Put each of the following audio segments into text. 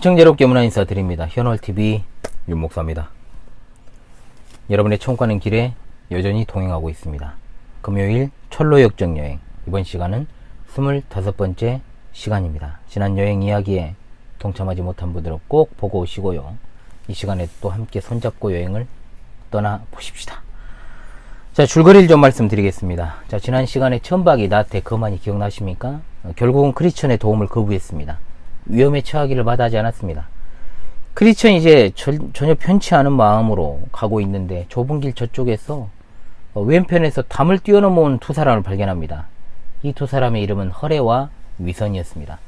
시청자 여러분께 문화 인사드립니다. 현월TV 윤목사입니다. 여러분의 천국 가는 길에 여전히 동행하고 있습니다. 금요일 철로 역정 여행, 이번 시간은 25번째 시간입니다. 지난 여행 이야기에 동참하지 못한 분들은 꼭 보고 오시고요. 이 시간에 또 함께 손잡고 여행을 떠나보십시다. 자, 줄거리를 좀 말씀드리겠습니다. 자, 지난 시간에 천박이 나태 거만이 기억나십니까? 결국은 크리스천의 도움을 거부했습니다. 위험에 처하기를 마다하지 않았습니다. 크리스천이 이제 전혀 편치 않은 마음으로 가고 있는데 좁은 길 저쪽에서 왼편에서 담을 뛰어넘어온 두 사람을 발견합니다. 이 두 사람의 이름은 허례와 위선이었습니다.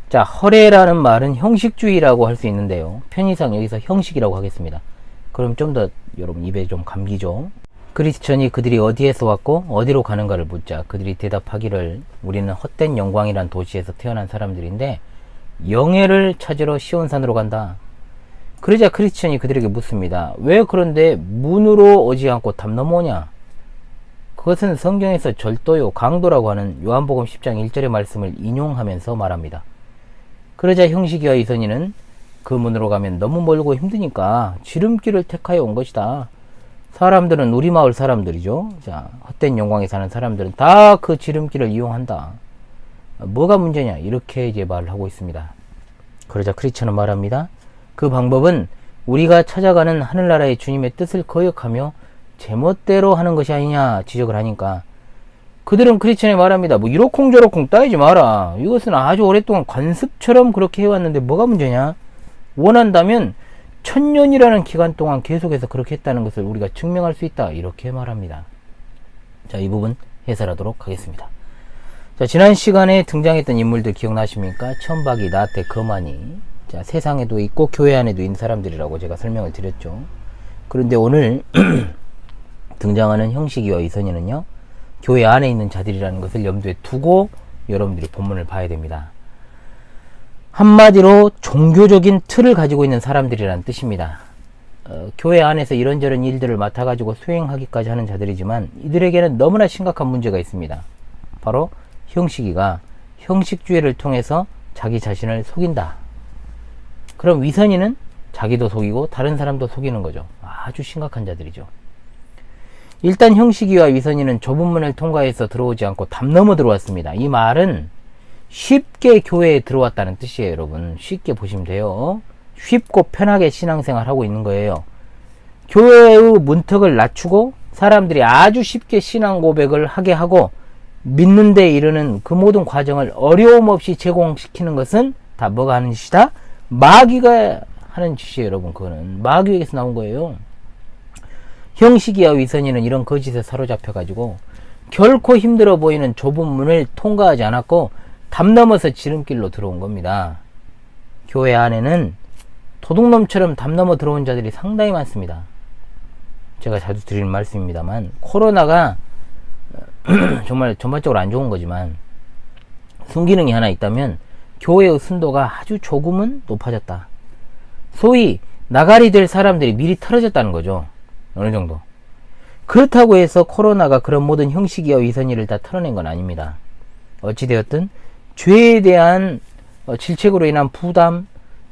자, 허례라는 말은 형식주의라고 할 수 있는데요. 편의상 여기서 형식이라고 하겠습니다. 그럼 좀 더 여러분 입에 좀 감기죠. 크리스천이 그들이 어디에서 왔고 어디로 가는가를 묻자 그들이 대답하기를 우리는 헛된 영광이란 도시에서 태어난 사람들인데 영예를 찾으러 시온산으로 간다. 그러자 크리스천이 그들에게 묻습니다. 왜 그런데 문으로 오지 않고 담 넘어오냐? 그것은 성경에서 절도요 강도라고 하는 요한복음 10장 1절의 말씀을 인용하면서 말합니다. 그러자 형식이와 이선희는 그 문으로 가면 너무 멀고 힘드니까 지름길을 택하여 온 것이다. 사람들은 우리 마을 사람들이죠. 자, 헛된 영광에 사는 사람들은 다 그 지름길을 이용한다. 뭐가 문제냐? 이렇게 이제 말을 하고 있습니다. 그러자 크리스천은 말합니다. 그 방법은 우리가 찾아가는 하늘나라의 주님의 뜻을 거역하며 제멋대로 하는 것이 아니냐 지적을 하니까 그들은 크리스천이 말합니다. 뭐 이러쿵저러쿵 따지지 마라. 이것은 아주 오랫동안 관습처럼 그렇게 해왔는데 뭐가 문제냐? 원한다면 1000년이라는 기간 동안 계속해서 그렇게 했다는 것을 우리가 증명할 수 있다. 이렇게 말합니다. 자, 이 부분 해설하도록 하겠습니다. 자, 지난 시간에 등장했던 인물들 기억나십니까? 천박이, 나태, 거만이. 자, 세상에도 있고 교회 안에도 있는 사람들이라고 제가 설명을 드렸죠. 그런데 오늘 등장하는 형식이와 이선희는요, 교회 안에 있는 자들이라는 것을 염두에 두고 여러분들이 본문을 봐야 됩니다. 한마디로 종교적인 틀을 가지고 있는 사람들이라는 뜻입니다. 교회 안에서 이런저런 일들을 맡아가지고 수행하기까지 하는 자들이지만 이들에게는 너무나 심각한 문제가 있습니다. 바로 형식이가 형식주의를 통해서 자기 자신을 속인다. 그럼 위선이는 자기도 속이고 다른 사람도 속이는 거죠. 아주 심각한 자들이죠. 일단 형식이와 위선이는 좁은 문을 통과해서 들어오지 않고 담 넘어 들어왔습니다. 이 말은 쉽게 교회에 들어왔다는 뜻이에요. 여러분 쉽게 보시면 돼요. 쉽고 편하게 신앙생활 하고 있는 거예요. 교회의 문턱을 낮추고 사람들이 아주 쉽게 신앙 고백을 하게 하고 믿는 데 이르는 그 모든 과정을 어려움 없이 제공시키는 것은 다 뭐가 하는 짓이다? 마귀가 하는 짓이에요. 여러분 그거는 마귀에게서 나온 거예요. 형식이와 위선이는 이런 거짓에 사로잡혀 가지고 결코 힘들어 보이는 좁은 문을 통과하지 않았고 담 넘어서 지름길로 들어온 겁니다. 교회 안에는 도둑놈처럼 담 넘어 들어온 자들이 상당히 많습니다. 제가 자주 드리는 말씀입니다만 코로나가 정말 전반적으로 안 좋은 거지만 순기능이 하나 있다면 교회의 순도가 아주 조금은 높아졌다. 소위 나가리 될 사람들이 미리 털어졌다는 거죠. 어느 정도. 그렇다고 해서 코로나가 그런 모든 형식이와 위선이를 다 털어낸 건 아닙니다. 어찌되었든 죄에 대한 질책으로 인한 부담,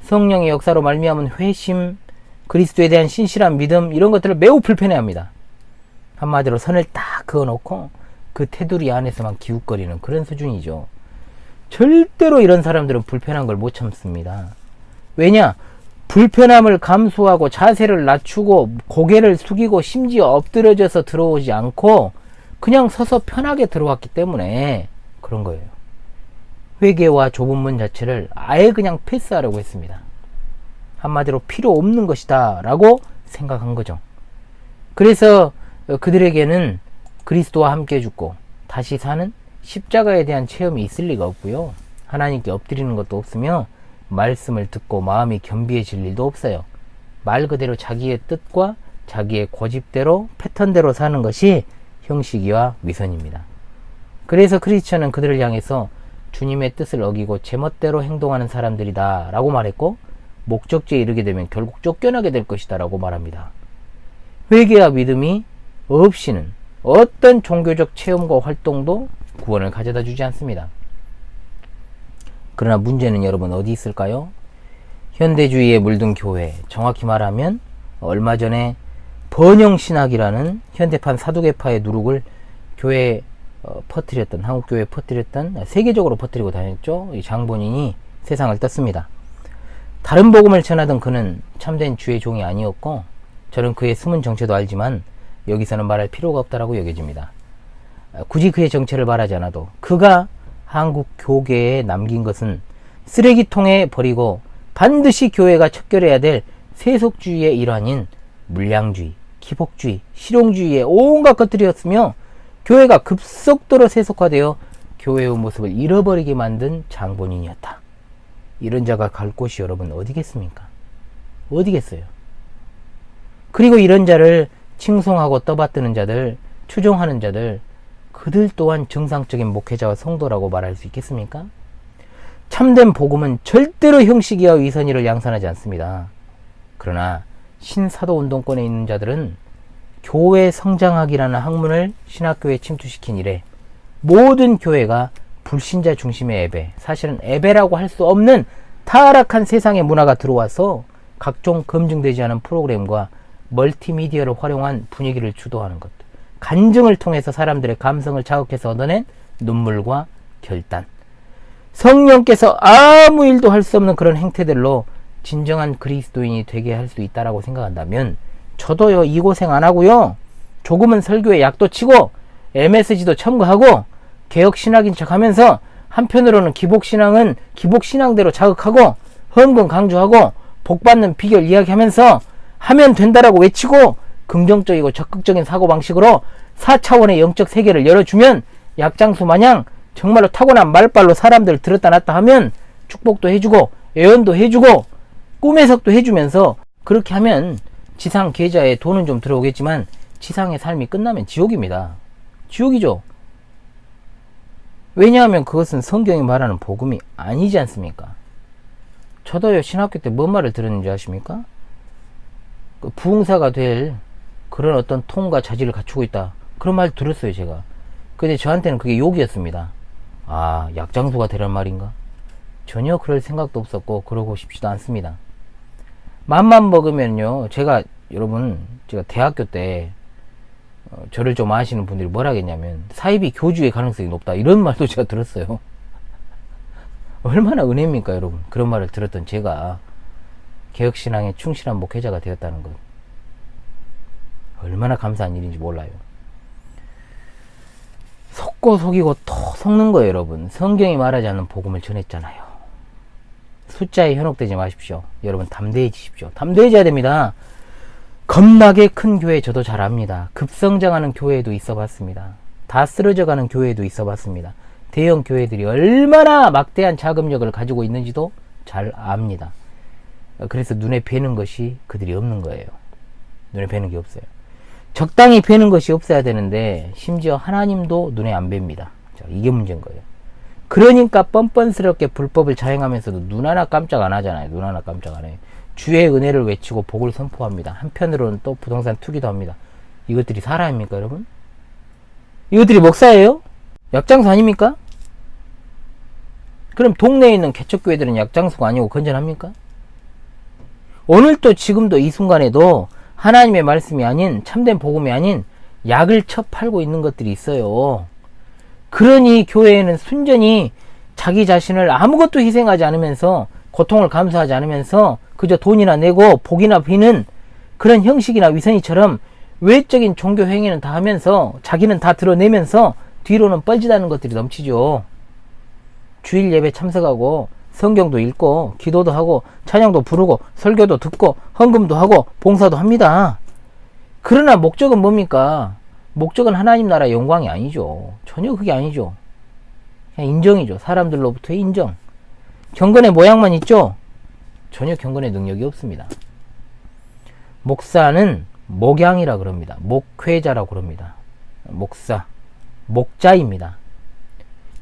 성령의 역사로 말미암은 회심, 그리스도에 대한 신실한 믿음 이런 것들을 매우 불편해합니다. 한마디로 선을 딱 그어놓고 그 테두리 안에서만 기웃거리는 그런 수준이죠. 절대로 이런 사람들은 불편한 걸 못 참습니다. 왜냐? 불편함을 감수하고 자세를 낮추고 고개를 숙이고 심지어 엎드려져서 들어오지 않고 그냥 서서 편하게 들어왔기 때문에 그런 거예요. 회개와 좁은 문 자체를 아예 그냥 패스하려고 했습니다. 한마디로 필요 없는 것이다 라고 생각한 거죠. 그래서 그들에게는 그리스도와 함께 죽고 다시 사는 십자가에 대한 체험이 있을 리가 없고요. 하나님께 엎드리는 것도 없으며 말씀을 듣고 마음이 겸비해질 일도 없어요. 말 그대로 자기의 뜻과 자기의 고집대로 패턴대로 사는 것이 형식이와 위선입니다. 그래서 크리스천은 그들을 향해서 주님의 뜻을 어기고 제멋대로 행동하는 사람들이다 라고 말했고 목적지에 이르게 되면 결국 쫓겨나게 될 것이다 라고 말합니다. 회개와 믿음이 없이는 어떤 종교적 체험과 활동도 구원을 가져다 주지 않습니다. 그러나 문제는 여러분 어디 있을까요? 현대주의에 물든 교회, 정확히 말하면 얼마 전에 번영신학이라는 현대판 사두개파의 누룩을 교회에 퍼뜨렸던, 한국교회에 퍼뜨렸던, 세계적으로 퍼뜨리고 다녔죠. 이 장본인이 세상을 떴습니다. 다른 복음을 전하던 그는 참된 주의 종이 아니었고, 저는 그의 숨은 정체도 알지만 여기서는 말할 필요가 없다라고 여겨집니다. 굳이 그의 정체를 말하지 않아도 그가 한국 교계에 남긴 것은 쓰레기통에 버리고 반드시 교회가 척결해야 될 세속주의의 일환인 물량주의, 기복주의, 실용주의의 온갖 것들이었으며, 교회가 급속도로 세속화되어 교회의 모습을 잃어버리게 만든 장본인이었다. 이런 자가 갈 곳이 여러분 어디겠습니까? 어디겠어요? 그리고 이런 자를 칭송하고 떠받드는 자들, 추종하는 자들, 그들 또한 정상적인 목회자와 성도라고 말할 수 있겠습니까? 참된 복음은 절대로 형식이와 위선이를 양산하지 않습니다. 그러나 신사도운동권에 있는 자들은 교회 성장학이라는 학문을 신학교에 침투시킨 이래 모든 교회가 불신자 중심의 예배, 사실은 예배라고 할 수 없는 타락한 세상의 문화가 들어와서 각종 검증되지 않은 프로그램과 멀티미디어를 활용한 분위기를 주도하는 것, 간증을 통해서 사람들의 감성을 자극해서 얻어낸 눈물과 결단, 성령께서 아무 일도 할 수 없는 그런 행태들로 진정한 그리스도인이 되게 할 수 있다라고 생각한다면, 저도요 이 고생 안 하고요 조금은 설교에 약도 치고 MSG도 첨가하고 개혁신학인 척 하면서 한편으로는 기복신앙은 기복신앙대로 자극하고 헌금 강조하고 복받는 비결 이야기하면서 하면 된다라고 외치고 긍정적이고 적극적인 사고방식으로 4차원의 영적 세계를 열어주면, 약장수 마냥 정말로 타고난 말빨로 사람들 들었다 놨다 하면 축복도 해주고 예언도 해주고 꿈해석도 해주면서, 그렇게 하면 지상 계좌에 돈은 좀 들어오겠지만 지상의 삶이 끝나면 지옥입니다. 지옥이죠. 왜냐하면 그것은 성경이 말하는 복음이 아니지 않습니까? 저도요 신학교 때 뭔 말을 들었는지 아십니까? 그 부흥사가 될 그런 어떤 통과 자질을 갖추고 있다, 그런 말 들었어요 제가. 근데 저한테는 그게 욕이었습니다. 아, 약장수가 되란 말인가? 전혀 그럴 생각도 없었고 그러고 싶지도 않습니다. 맘만 먹으면요, 여러분 제가 대학교 때 저를 좀 아시는 분들이 뭐라 하겠냐면 사이비 교주의 가능성이 높다, 이런 말도 제가 들었어요. 얼마나 은혜입니까 여러분, 그런 말을 들었던 제가 개혁신앙에 충실한 목회자가 되었다는 것, 얼마나 감사한 일인지 몰라요. 속고 속이고 또 속는 거예요 여러분. 성경이 말하지 않는 복음을 전했잖아요. 숫자에 현혹되지 마십시오. 여러분 담대해지십시오. 담대해져야 됩니다. 겁나게 큰 교회 저도 잘 압니다. 급성장하는 교회도 있어 봤습니다. 다 쓰러져가는 교회도 있어 봤습니다. 대형 교회들이 얼마나 막대한 자금력을 가지고 있는지도 잘 압니다. 그래서 눈에 뵈는 것이 그들이 없는 거예요. 눈에 뵈는 게 없어요. 적당히 뵈는 것이 없어야 되는데 심지어 하나님도 눈에 안 뵙니다. 자, 이게 문제인 거예요. 그러니까 뻔뻔스럽게 불법을 자행하면서도 눈 하나 깜짝 안 하잖아요. 눈 하나 깜짝 안 해요. 주의 은혜를 외치고 복을 선포합니다. 한편으로는 또 부동산 투기도 합니다. 이것들이 사람입니까 여러분? 이것들이 목사예요? 약장수 아닙니까? 그럼 동네에 있는 개척교회들은 약장수가 아니고 건전합니까? 오늘도 지금도 이 순간에도 하나님의 말씀이 아닌, 참된 복음이 아닌 약을 쳐 팔고 있는 것들이 있어요. 그러니 교회에는 순전히 자기 자신을 아무것도 희생하지 않으면서, 고통을 감수하지 않으면서 그저 돈이나 내고 복이나 비는 그런 형식이나 위선이처럼 외적인 종교 행위는 다 하면서 자기는 다 드러내면서 뒤로는 뻘짓하는 것들이 넘치죠. 주일 예배 참석하고 성경도 읽고 기도도 하고 찬양도 부르고 설교도 듣고 헌금도 하고 봉사도 합니다. 그러나 목적은 뭡니까? 목적은 하나님 나라 영광이 아니죠. 전혀 그게 아니죠. 그냥 인정이죠. 사람들로부터의 인정. 경건의 모양만 있죠? 전혀 경건의 능력이 없습니다. 목사는 목양이라 그럽니다. 목회자라고 그럽니다. 목사, 목자입니다.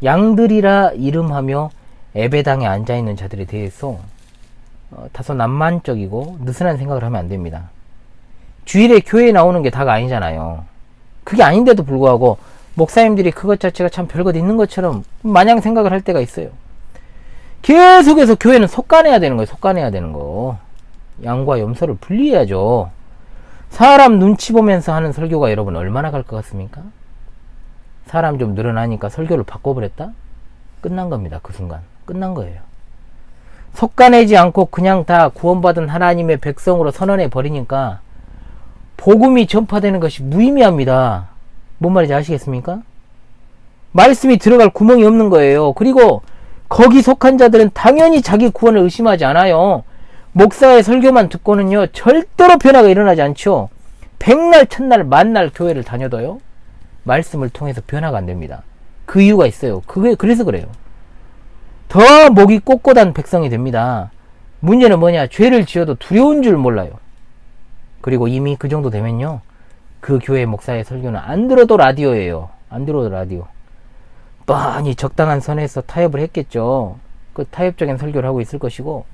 양들이라 이름하며 예배당에 앉아있는 자들에 대해서 다소 낭만적이고 느슨한 생각을 하면 안 됩니다. 주일에 교회에 나오는 게 다가 아니잖아요. 그게 아닌데도 불구하고 목사님들이 그것 자체가 참 별것 있는 것처럼 마냥 생각을 할 때가 있어요. 계속해서 교회는 속간해야 되는 거예요. 속간해야 되는 거. 양과 염소를 분리해야죠. 사람 눈치 보면서 하는 설교가 여러분 얼마나 갈 것 같습니까? 사람 좀 늘어나니까 설교를 바꿔버렸다? 끝난 겁니다. 그 순간. 끝난 거예요. 속가내지 않고 그냥 다 구원받은 하나님의 백성으로 선언해 버리니까 복음이 전파되는 것이 무의미합니다. 뭔 말인지 아시겠습니까? 말씀이 들어갈 구멍이 없는 거예요. 그리고 거기 속한 자들은 당연히 자기 구원을 의심하지 않아요. 목사의 설교만 듣고는요 절대로 변화가 일어나지 않죠. 백날 천날 만날 교회를 다녀도요 말씀을 통해서 변화가 안 됩니다. 그 이유가 있어요. 그래서 그래요. 더 목이 꼿꼿한 백성이 됩니다. 문제는 뭐냐? 죄를 지어도 두려운 줄 몰라요. 그리고 이미 그 정도 되면요 그 교회 목사의 설교는 안 들어도 라디오예요. 안 들어도 라디오. 뻔히 적당한 선에서 타협을 했겠죠. 그 타협적인 설교를 하고 있을 것이고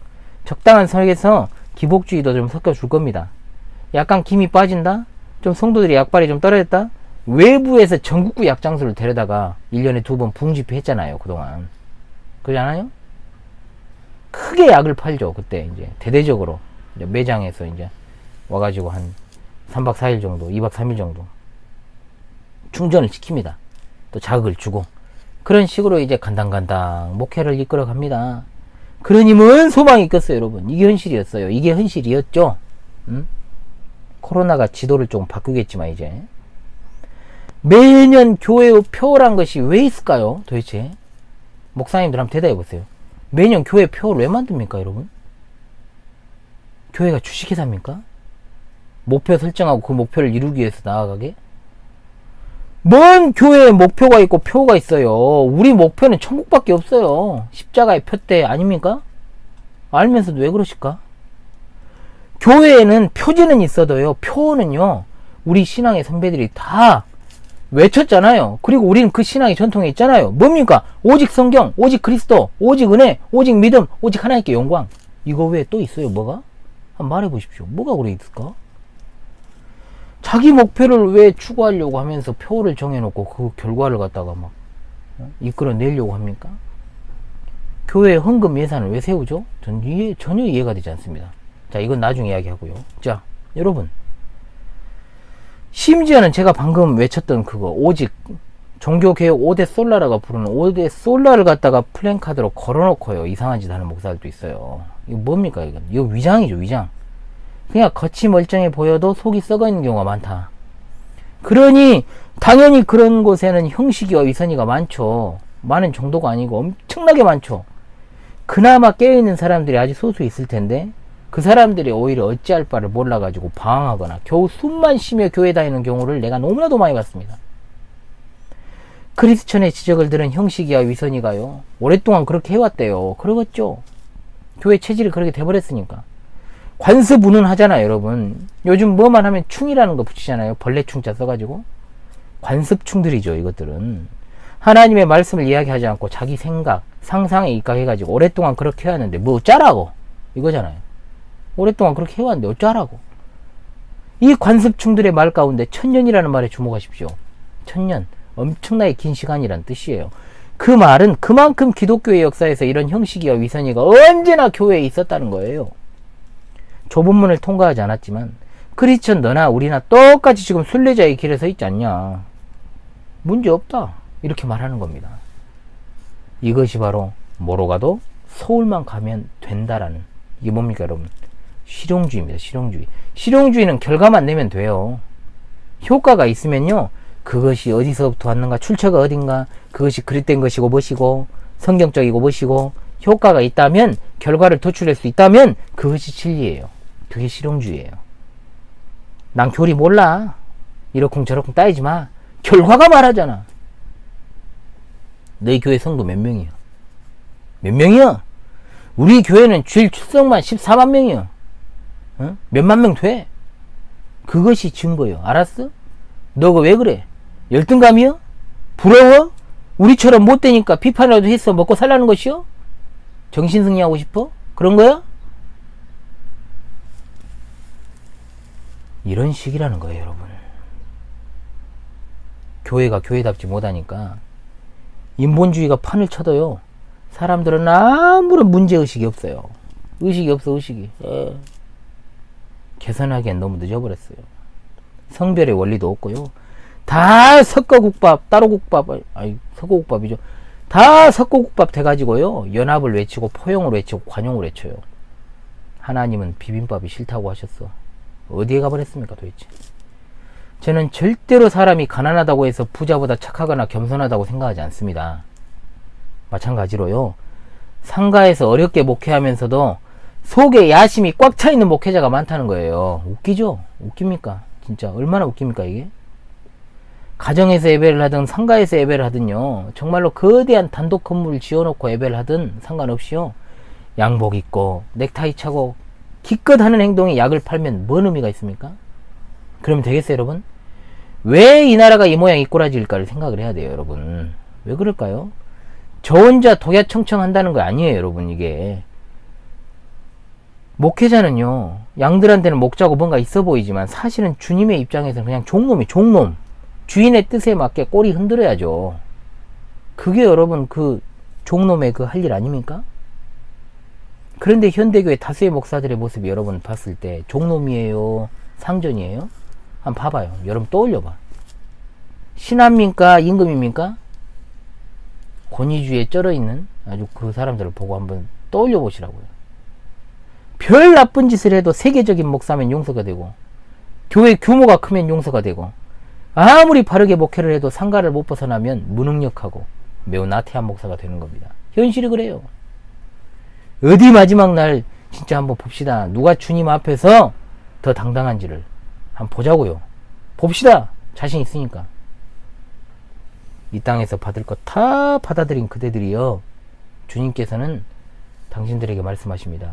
적당한 선에서 기복주의도 좀 섞어줄 겁니다. 약간 김이 빠진다? 좀 성도들이 약발이 좀 떨어졌다? 외부에서 전국구 약장수를 데려다가 1년에 2번 부흥집회 했잖아요. 그동안. 그러지 않아요? 크게 약을 팔죠. 그때 이제 대대적으로 이제 매장에서 이제 와가지고 한 3박 4일 정도, 2박 3일 정도 충전을 시킵니다. 또 자극을 주고 그런 식으로 이제 간당간당 목회를 이끌어 갑니다. 그러니 뭔 소망이 있겠어요, 여러분. 이게 현실이었어요. 이게 현실이었죠. 코로나가 지도를 좀 바꾸겠지만 이제 매년 교회의 표란 것이 왜 있을까요? 도대체 목사님들 한번 대답해 보세요. 매년 교회 표를 왜 만듭니까, 여러분? 교회가 주식회사입니까? 목표 설정하고 그 목표를 이루기 위해서 나아가게? 뭔 교회에 목표가 있고 표가 있어요. 우리 목표는 천국밖에 없어요. 십자가의 표대 아닙니까? 알면서도 왜 그러실까? 교회에는 표지는 있어도요, 표는요, 우리 신앙의 선배들이 다 외쳤잖아요. 그리고 우리는 그 신앙의 전통에 있잖아요. 뭡니까? 오직 성경, 오직 그리스도, 오직 은혜, 오직 믿음, 오직 하나님께 영광. 이거 외에 또 있어요, 뭐가? 한번 말해보십시오. 뭐가 그래 있을까? 자기 목표를 왜 추구하려고 하면서 표를 정해놓고 그 결과를 갖다가 막 이끌어내려고 합니까? 교회 헌금 예산을 왜 세우죠? 전혀 이해가 되지 않습니다. 자, 이건 나중에 이야기하고요. 자, 여러분, 심지어는 제가 방금 외쳤던 그거 오직 종교개혁 5대 솔라라가 부르는 5대 솔라를 갖다가 플랜카드로 걸어놓고요 이상한 짓 하는 목사들도 있어요. 이거 뭡니까? 이거 위장이죠, 위장. 그냥 겉이 멀쩡해 보여도 속이 썩어 있는 경우가 많다. 그러니 당연히 그런 곳에는 형식이와 위선이가 많죠. 많은 정도가 아니고 엄청나게 많죠. 그나마 깨어있는 사람들이 아주 소수 있을 텐데 그 사람들이 오히려 어찌할 바를 몰라가지고 방황하거나 겨우 숨만 쉬며 교회 다니는 경우를 내가 너무나도 많이 봤습니다. 크리스천의 지적을 들은 형식이와 위선이가요 오랫동안 그렇게 해왔대요. 그러겠죠. 교회 체질이 그렇게 돼버렸으니까. 관습 운운하잖아요, 여러분. 요즘 뭐만 하면 충이라는 거 붙이잖아요. 벌레충자 써가지고. 관습충들이죠, 이것들은. 하나님의 말씀을 이야기하지 않고 자기 생각, 상상에 입각해가지고 오랫동안 그렇게 해왔는데 뭐 어쩌라고? 이거잖아요. 오랫동안 그렇게 해왔는데 어쩌라고? 이 관습충들의 말 가운데 천년이라는 말에 주목하십시오. 천년. 엄청나게 긴 시간이란 뜻이에요. 그 말은 그만큼 기독교의 역사에서 이런 형식이와 위선이가 언제나 교회에 있었다는 거예요. 좁은 문을 통과하지 않았지만 크리스천 너나 우리나 똑같이 지금 순례자의 길에 서 있지 않냐. 문제없다. 이렇게 말하는 겁니다. 이것이 바로 뭐로 가도 서울만 가면 된다라는, 이게 뭡니까 여러분? 실용주의입니다. 실용주의. 실용주의는 결과만 내면 돼요. 효과가 있으면요 그것이 어디서부터 왔는가, 출처가 어딘가, 그것이 그릇된 것이고 무엇이고 성경적이고 무엇이고 효과가 있다면, 결과를 도출할 수 있다면 그것이 진리예요. 그게 실용주의예요. 난 교리 몰라. 이러쿵저러쿵 따지지 마. 결과가 말하잖아. 너희 교회 성도 몇 명이야? 몇 명이야? 우리 교회는 주일 출석만 14만 명이야. 어? 몇만 명 돼? 그것이 증거예요. 알았어? 너가 왜 그래? 열등감이야? 부러워? 우리처럼 못되니까 비판이라도 해서 먹고 살라는 것이요? 정신승리하고 싶어? 그런 거야? 이런 식이라는 거예요, 여러분. 교회가 교회답지 못하니까 인본주의가 판을 쳐도요 사람들은 아무런 문제의식이 없어요. 의식이 없어, 의식이. 개선하기엔 너무 늦어버렸어요. 성별의 원리도 없고요. 다 섞어국밥, 따로국밥, 아니, 섞어국밥이죠. 다 섞어국밥 돼가지고요. 연합을 외치고, 포용을 외치고, 관용을 외쳐요. 하나님은 비빔밥이 싫다고 하셨어. 어디에 가버렸습니까, 도대체? 저는 절대로 사람이 가난하다고 해서 부자보다 착하거나 겸손하다고 생각하지 않습니다. 마찬가지로요. 상가에서 어렵게 목회하면서도 속에 야심이 꽉 차 있는 목회자가 많다는 거예요. 웃기죠? 웃깁니까? 진짜 얼마나 웃깁니까 이게? 가정에서 예배를 하든 상가에서 예배를 하든요. 정말로 거대한 단독 건물을 지어놓고 예배를 하든 상관없이요. 양복 입고 넥타이 차고 기껏 하는 행동에 약을 팔면 뭔 의미가 있습니까? 그러면 되겠어요 여러분? 왜 이 나라가 이 모양 이 꼬라지일까를 생각을 해야 돼요 여러분. 왜 그럴까요? 저 혼자 도야청청 한다는 거 아니에요 여러분. 이게 목회자는요 양들한테는 목자고 뭔가 있어 보이지만 사실은 주님의 입장에서는 그냥 종놈이 종놈. 주인의 뜻에 맞게 꼬리 흔들어야죠. 그게 여러분 그 종놈의 그 할 일 아닙니까? 그런데 현대교회 다수의 목사들의 모습이 여러분 봤을 때 종놈이에요? 상전이에요? 한번 봐봐요. 여러분 떠올려봐. 신합입니까? 임금입니까? 권위주의에 쩔어있는 아주 그 사람들을 보고 한번 떠올려 보시라고요. 별 나쁜 짓을 해도 세계적인 목사면 용서가 되고 교회 규모가 크면 용서가 되고 아무리 바르게 목회를 해도 상가를 못 벗어나면 무능력하고 매우 나태한 목사가 되는 겁니다. 현실이 그래요. 어디 마지막 날 진짜 한번 봅시다. 누가 주님 앞에서 더 당당한지를 한번 보자고요. 봅시다. 자신 있으니까. 이 땅에서 받을 것 다 받아들인 그대들이요. 주님께서는 당신들에게 말씀하십니다.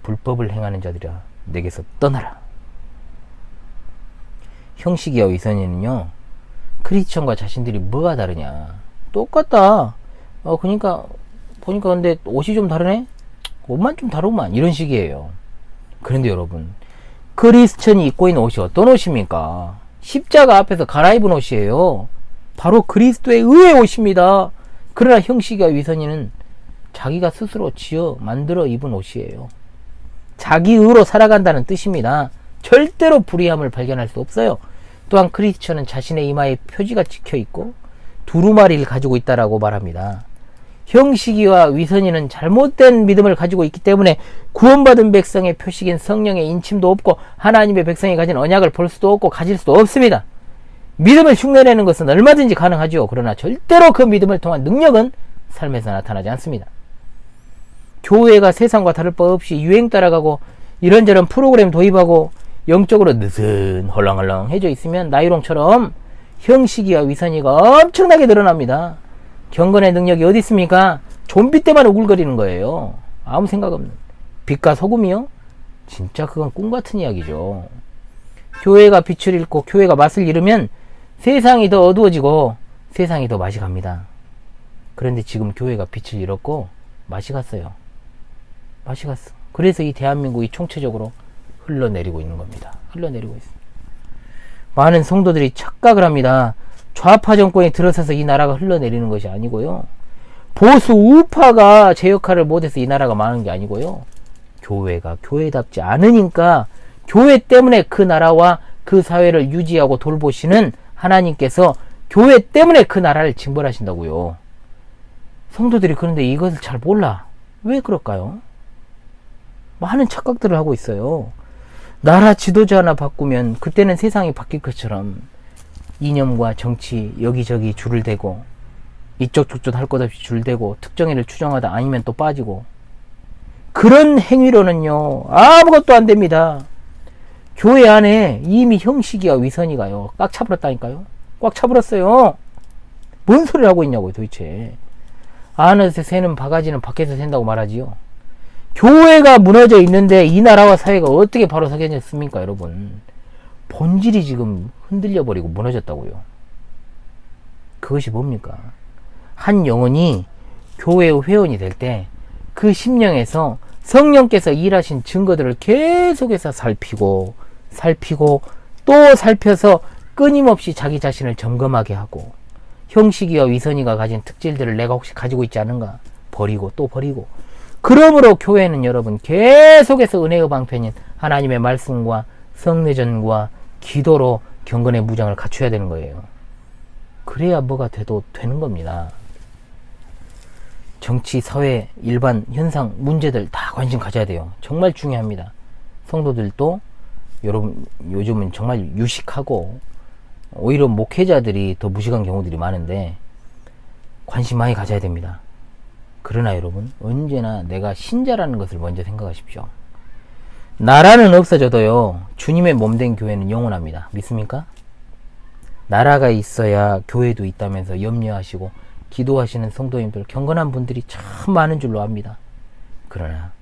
불법을 행하는 자들아 내게서 떠나라. 형식이와 위선이는요. 크리스천과 자신들이 뭐가 다르냐. 똑같다. 그러니까 보니까 근데 옷이 좀 다르네? 옷만 좀 다르구만. 이런 식이에요. 그런데 여러분 크리스천이 입고 있는 옷이 어떤 옷입니까? 십자가 앞에서 갈아입은 옷이에요. 바로 그리스도의 의의 옷입니다. 그러나 형식이와 위선이는 자기가 스스로 지어 만들어 입은 옷이에요. 자기 의로 살아간다는 뜻입니다. 절대로 불의함을 발견할 수 없어요. 또한 크리스천은 자신의 이마에 표지가 찍혀 있고 두루마리를 가지고 있다라고 말합니다. 형식이와 위선이는 잘못된 믿음을 가지고 있기 때문에 구원받은 백성의 표식인 성령의 인침도 없고 하나님의 백성이 가진 언약을 볼 수도 없고 가질 수도 없습니다. 믿음을 흉내내는 것은 얼마든지 가능하죠. 그러나 절대로 그 믿음을 통한 능력은 삶에서 나타나지 않습니다. 교회가 세상과 다를 바 없이 유행 따라가고 이런저런 프로그램 도입하고 영적으로 느슨 헐렁헐렁해져 있으면 나이롱처럼 형식이와 위선이가 엄청나게 늘어납니다. 경건의 능력이 어디 있습니까? 좀비 때만 우글거리는 거예요. 아무 생각 없는. 빛과 소금이요? 진짜 그건 꿈같은 이야기죠. 교회가 빛을 잃고 교회가 맛을 잃으면 세상이 더 어두워지고 세상이 더 맛이 갑니다. 그런데 지금 교회가 빛을 잃었고 맛이 갔어요. 맛이 갔어. 그래서 이 대한민국이 총체적으로 흘러내리고 있는 겁니다. 흘러내리고 있습니다. 많은 성도들이 착각을 합니다. 좌파 정권이 들어서서 이 나라가 흘러내리는 것이 아니고요. 보수 우파가 제 역할을 못해서 이 나라가 망한 게 아니고요. 교회가 교회답지 않으니까 교회 때문에 그 나라와 그 사회를 유지하고 돌보시는 하나님께서 교회 때문에 그 나라를 징벌하신다고요. 성도들이 그런데 이것을 잘 몰라. 왜 그럴까요? 많은 착각들을 하고 있어요. 나라 지도자 하나 바꾸면 그때는 세상이 바뀔 것처럼 이념과 정치 여기저기 줄을 대고 이쪽 저쪽 할 것 없이 줄 대고 특정인을 추정하다 아니면 또 빠지고 그런 행위로는요 아무것도 안 됩니다. 교회 안에 이미 형식이와 위선이가요 꽉 차버렸다니까요. 꽉 차버렸어요. 뭔 소리를 하고 있냐고요 도대체. 안에서 새는 바가지는 밖에서 샌다고 말하지요. 교회가 무너져 있는데 이 나라와 사회가 어떻게 바로 서겠습니까 여러분. 본질이 지금 흔들려 버리고 무너졌다고요. 그것이 뭡니까? 한 영혼이 교회의 회원이 될 때 그 심령에서 성령께서 일하신 증거들을 계속해서 살피고 또 살펴서 끊임없이 자기 자신을 점검하게 하고 형식이와 위선이가 가진 특질들을 내가 혹시 가지고 있지 않은가 버리고 또 버리고. 그러므로 교회는 여러분 계속해서 은혜의 방편인 하나님의 말씀과 성례전과 기도로 경건의 무장을 갖춰야 되는 거예요. 그래야 뭐가 돼도 되는 겁니다. 정치, 사회, 일반 현상, 문제들 다 관심 가져야 돼요. 정말 중요합니다. 성도들도 여러분 요즘은 정말 유식하고 오히려 목회자들이 더 무식한 경우들이 많은데 관심 많이 가져야 됩니다. 그러나 여러분 언제나 내가 신자라는 것을 먼저 생각하십시오. 나라는 없어져도요 주님의 몸된 교회는 영원합니다. 믿습니까? 나라가 있어야 교회도 있다면서 염려하시고 기도하시는 성도님들, 경건한 분들이 참 많은 줄로 압니다. 그러나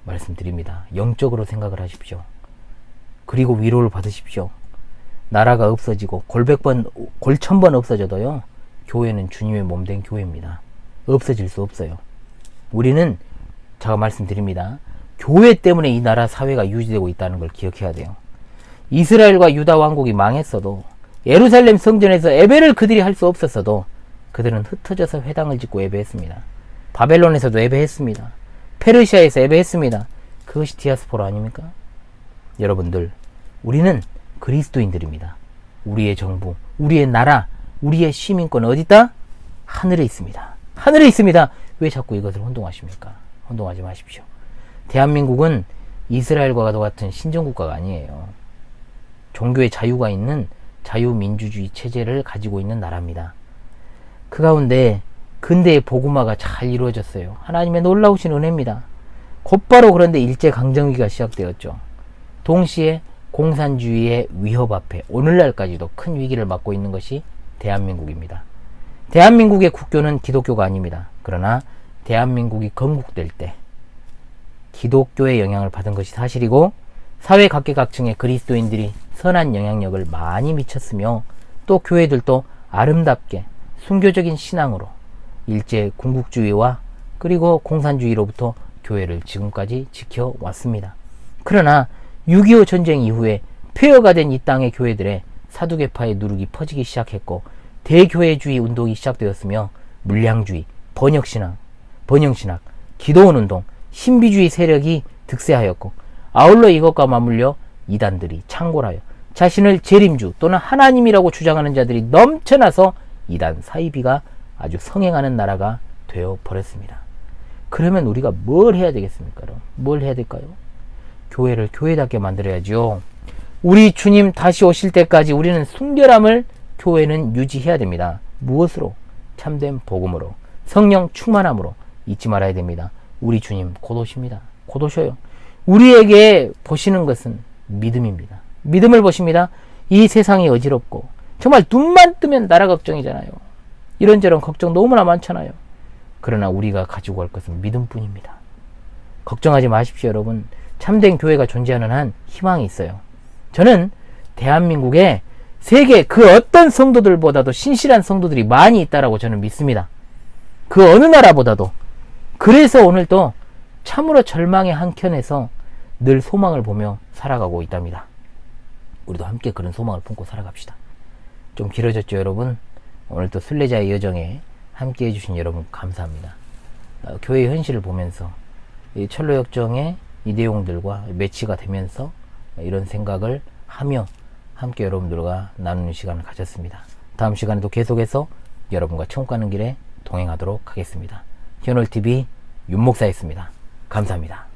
말씀드립니다. 영적으로 생각을 하십시오. 그리고 위로를 받으십시오. 나라가 없어지고 골 100번, 골 1000번 없어져도요 교회는 주님의 몸된 교회입니다. 없어질 수 없어요. 우리는 제가 말씀드립니다. 교회 때문에 이 나라 사회가 유지되고 있다는 걸 기억해야 돼요. 이스라엘과 유다 왕국이 망했어도 예루살렘 성전에서 예배를 그들이 할 수 없었어도 그들은 흩어져서 회당을 짓고 예배했습니다. 바벨론에서도 예배했습니다. 페르시아에서 예배했습니다. 그것이 디아스포라 아닙니까? 여러분들, 우리는 그리스도인들입니다. 우리의 정부, 우리의 나라, 우리의 시민권은 어디 있다? 하늘에 있습니다. 하늘에 있습니다. 왜 자꾸 이것을 혼동하십니까? 혼동하지 마십시오. 대한민국은 이스라엘과 같은 신정국가가 아니에요. 종교의 자유가 있는 자유민주주의 체제를 가지고 있는 나라입니다. 그 가운데 근대의 복음화가 잘 이루어졌어요. 하나님의 놀라우신 은혜입니다. 곧바로 그런데 일제강점기가 시작되었죠. 동시에 공산주의의 위협 앞에 오늘날까지도 큰 위기를 맞고 있는 것이 대한민국입니다. 대한민국의 국교는 기독교가 아닙니다. 그러나 대한민국이 건국될 때 기독교의 영향을 받은 것이 사실이고 사회 각계각층의 그리스도인들이 선한 영향력을 많이 미쳤으며 또 교회들도 아름답게 순교적인 신앙으로 일제 군국주의와 그리고 공산주의로부터 교회를 지금까지 지켜왔습니다. 그러나 6.25 전쟁 이후에 폐허가 된 이 땅의 교회들의 사두개파의 누룩이 퍼지기 시작했고 대교회주의 운동이 시작되었으며 물량주의, 번영신학, 기도원운동, 신비주의 세력이 득세하였고 아울러 이것과 맞물려 이단들이 창궐하여 자신을 재림주 또는 하나님이라고 주장하는 자들이 넘쳐나서 이단 사이비가 아주 성행하는 나라가 되어버렸습니다. 그러면 우리가 뭘 해야 되겠습니까? 그럼 뭘 해야 될까요? 교회를 교회답게 만들어야죠. 우리 주님 다시 오실 때까지 우리는 순결함을 교회는 유지해야 됩니다. 무엇으로? 참된 복음으로, 성령 충만함으로. 잊지 말아야 됩니다. 우리 주님 곧 오십니다. 곧 오셔요. 우리에게 보시는 것은 믿음입니다. 믿음을 보십니다. 이 세상이 어지럽고 정말 눈만 뜨면 나라 걱정이잖아요. 이런저런 걱정 너무나 많잖아요. 그러나 우리가 가지고 갈 것은 믿음뿐입니다. 걱정하지 마십시오, 여러분. 참된 교회가 존재하는 한 희망이 있어요. 저는 대한민국에 세계 그 어떤 성도들보다도 신실한 성도들이 많이 있다라고 저는 믿습니다. 그 어느 나라보다도. 그래서 오늘도 참으로 절망의 한켠에서 늘 소망을 보며 살아가고 있답니다. 우리도 함께 그런 소망을 품고 살아갑시다. 좀 길어졌죠, 여러분? 오늘도 순례자의 여정에 함께 해주신 여러분 감사합니다. 교회의 현실을 보면서 이 철로역정의 이 내용들과 매치가 되면서 이런 생각을 하며 함께 여러분들과 나누는 시간을 가졌습니다. 다음 시간에도 계속해서 여러분과 천국 가는 길에 동행하도록 하겠습니다. 현월TV 윤목사였습니다. 감사합니다.